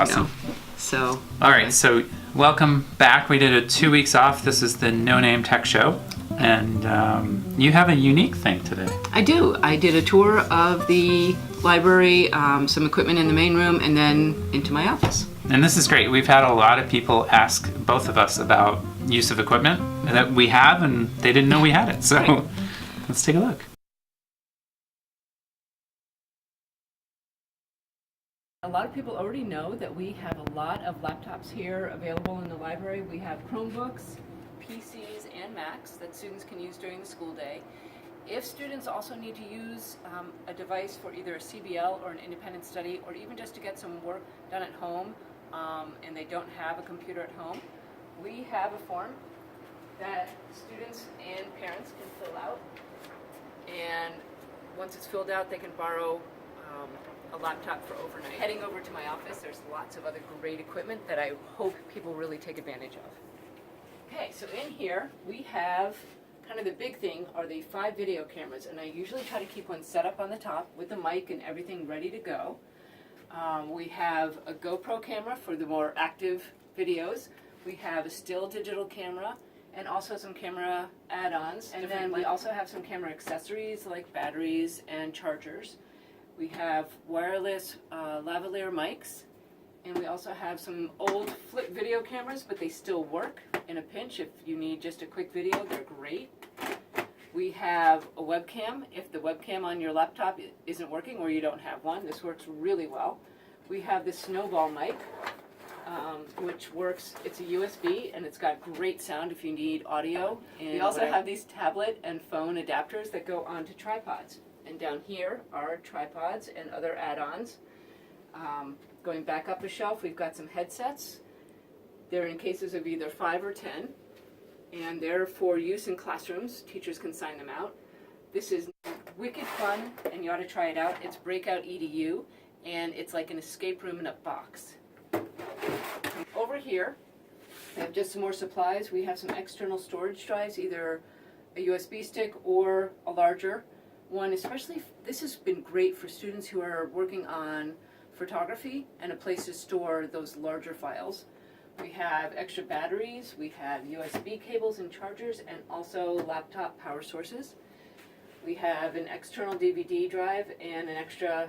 awesome. So. All right, so welcome back. We did a 2 weeks off. This is the No Name Tech Show, and you have a unique thing today. I do. I did a tour of the library, some equipment in the main room, and then into my office. And this is great. We've had a lot of people ask both of us about use of equipment that we have, and they didn't know we had it. So Right. Let's take a look. A lot of people already know that we have a lot of laptops here available in the library. We have Chromebooks, PCs, and Macs that students can use during the school day. If students also need to use a device for either a CBL or an independent study, or even just to get some work done at home, and they don't have a computer at home, we have a form that students and parents can fill out. And once it's filled out, they can borrow a laptop for overnight. Heading over to my office, there's lots of other great equipment that I hope people really take advantage of. Okay, so in here we have kind of the big thing are the 5 video cameras, and I usually try to keep one set up on the top with the mic and everything ready to go. We have a GoPro camera for the more active videos. We have a still digital camera and also some camera add-ons. And then we also have some camera accessories like batteries and chargers. We have wireless lavalier mics, and we also have some old flip video cameras, but they still work in a pinch. If you need just a quick video, they're great. We have a webcam. If the webcam on your laptop isn't working or you don't have one, this works really well. We have the Snowball mic, which works, it's a USB, and it's got great sound if you need audio. And we also have these tablet and phone adapters that go onto tripods. And down here are tripods and other add-ons. Going back up a shelf, we've got some headsets. They're in cases of either 5 or 10, and they're for use in classrooms. Teachers can sign them out. This is wicked fun, and you ought to try it out. It's Breakout EDU, and it's like an escape room in a box. Over here, I have just some more supplies. We have some external storage drives, either a USB stick or a larger one. Especially, this has been great for students who are working on photography and a place to store those larger files. We have extra batteries, we have USB cables and chargers, and also laptop power sources. We have an external DVD drive and an extra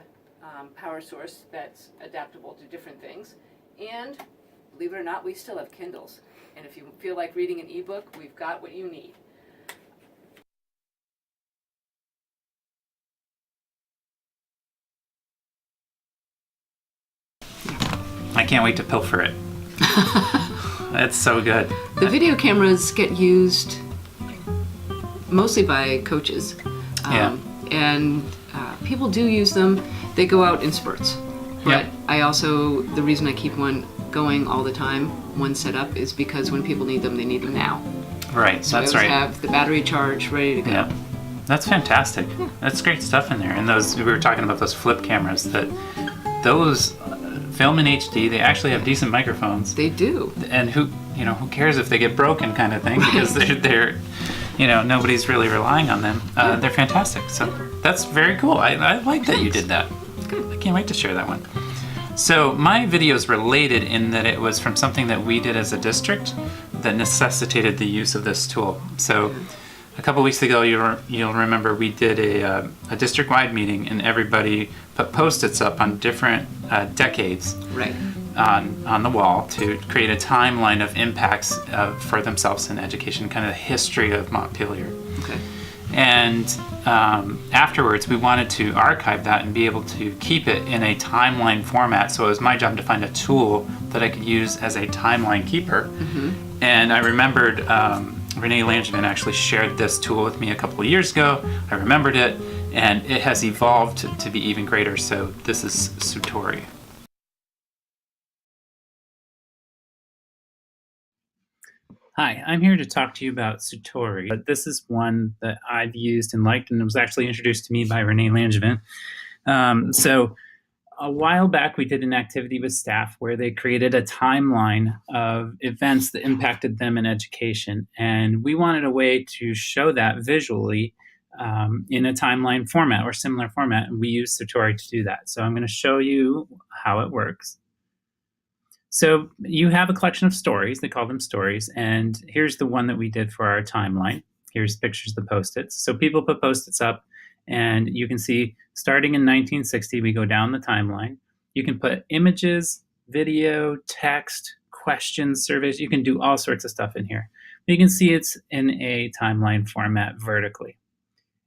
power source that's adaptable to different things. And believe it or not, we still have Kindles. And if you feel like reading an ebook, we've got what you need. I can't wait to pilfer it. That's so good. The video cameras get used mostly by coaches. Yeah. And people do use them. They go out in spurts. But Yep. I also, the reason I keep one going all the time, one set up, is because when people need them, they need them now. Right, So that's I always right. have the battery charged, ready to go. Yeah, that's fantastic. That's great stuff in there. And those, we were talking about those flip cameras, that those film in HD, they actually have decent microphones. They do. And who cares if they get broken, kind of thing, because they're nobody's really relying on them. They're fantastic. So that's very cool. I like that you did that. I can't wait to share that one. So my video is related in that it was from something that we did as a district that necessitated the use of this tool. So a couple weeks ago, you'll remember we did a district-wide meeting, and everybody put Post-its up on different decades Right. on the wall to create a timeline of impacts for themselves in education, kind of the history of Montpelier. Okay. And afterwards, we wanted to archive that and be able to keep it in a timeline format. So it was my job to find a tool that I could use as a timeline keeper. Mm-hmm. And I remembered Renee Langevin actually shared this tool with me a couple of years ago. I remembered it, and it has evolved to be even greater. So this is Sutori. Hi, I'm here to talk to you about Sutori. This is one that I've used and liked, and it was actually introduced to me by Renee Langevin. So a while back, we did an activity with staff where they created a timeline of events that impacted them in education. And we wanted a way to show that visually in a timeline format or similar format. And we use Sutori to do that. So I'm going to show you how it works. So you have a collection of stories. They call them stories. And here's the one that we did for our timeline. Here's pictures of the Post-its. So people put Post-its up, and you can see starting in 1960, we go down the timeline. You can put images, video, text, questions, surveys. You can do all sorts of stuff in here. You can see it's in a timeline format vertically.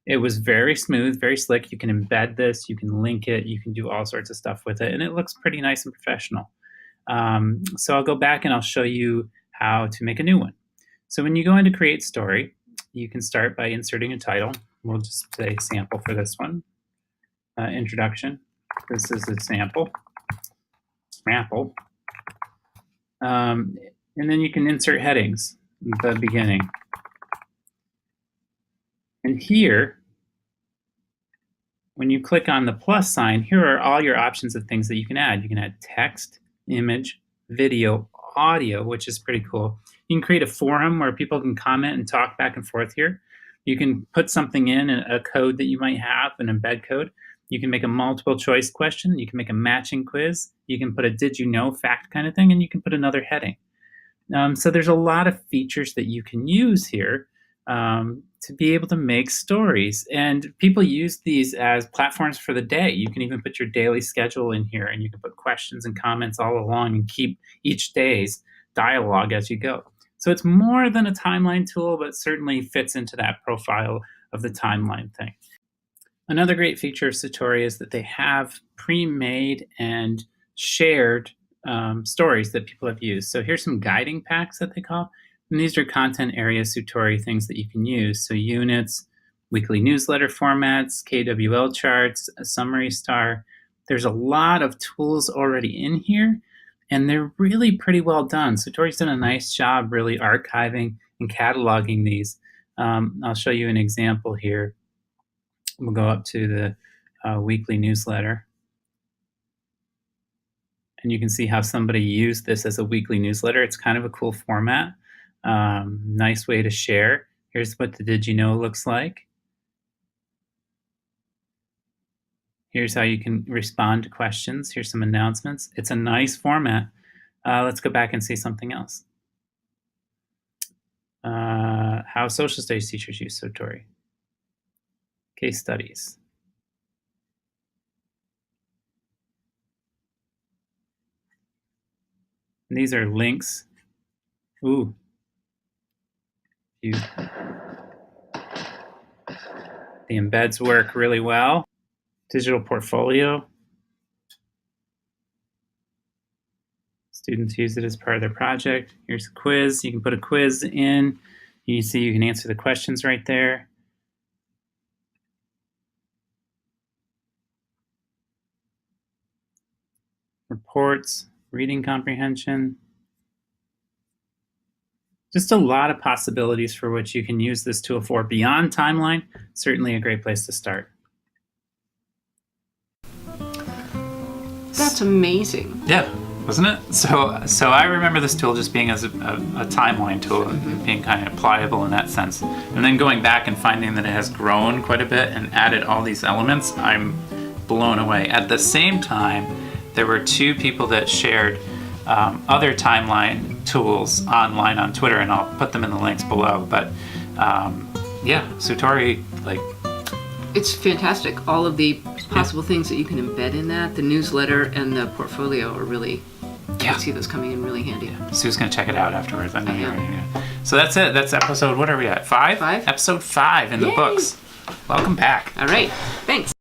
It was very smooth, very slick. You can embed this, you can link it, you can do all sorts of stuff with it, and it looks pretty nice and professional. So I'll go back and I'll show you how to make a new one. So when you go into Create Story, you can start by inserting a title. We'll just say sample for this one. Introduction. This is a sample. Sample. And then you can insert headings at the beginning. And here, when you click on the plus sign, here are all your options of things that you can add. You can add text, image, video, audio, which is pretty cool. You can create a forum where people can comment and talk back and forth here. You can put something in, a code that you might have, an embed code. You can make a multiple choice question. You can make a matching quiz. You can put a did you know fact kind of thing, and you can put another heading. So there's a lot of features that you can use here to be able to make stories. And people use these as platforms for the day. You can even put your daily schedule in here, and you can put questions and comments all along and keep each day's dialogue as you go. So it's more than a timeline tool, but certainly fits into that profile of the timeline thing. Another great feature of Sutori is that they have pre-made and shared stories that people have used. So here's some guiding packs that they call. And these are content area Sutori things that you can use. So units, weekly newsletter formats, KWL charts, a summary star. There's a lot of tools already in here, and they're really pretty well done. Sutori's done a nice job really archiving and cataloging these. I'll show you an example here. We'll go up to the weekly newsletter. And you can see how somebody used this as a weekly newsletter. It's kind of a cool format. Nice way to share. Here's what the Did You Know looks like. Here's how you can respond to questions. Here's some announcements. It's a nice format. Let's go back and see something else. How social studies teachers use Sutori. Case studies. And these are links. Ooh. The embeds work really well. Digital portfolio. Students use it as part of their project. Here's a quiz. You can put a quiz in. You see you can answer the questions right there. Reports, reading comprehension. Just a lot of possibilities for what you can use this tool for beyond timeline. Certainly a great place to start. That's amazing. Yeah, wasn't it? So I remember this tool just being as a timeline tool and being kind of pliable in that sense. And then going back and finding that it has grown quite a bit and added all these elements, I'm blown away. At the same time, there were two people that shared other timeline tools online on Twitter, and I'll put them in the links below. But yeah, Sutori, like, It's fantastic. All of the possible things that you can embed in that, the newsletter and the portfolio are really, I see those coming in really handy. Sue's gonna check it out afterwards. I know you're ready. So that's it. That's episode, what are we at? 5? 5. Episode 5 in the Yay. books. Welcome back. All right. Thanks.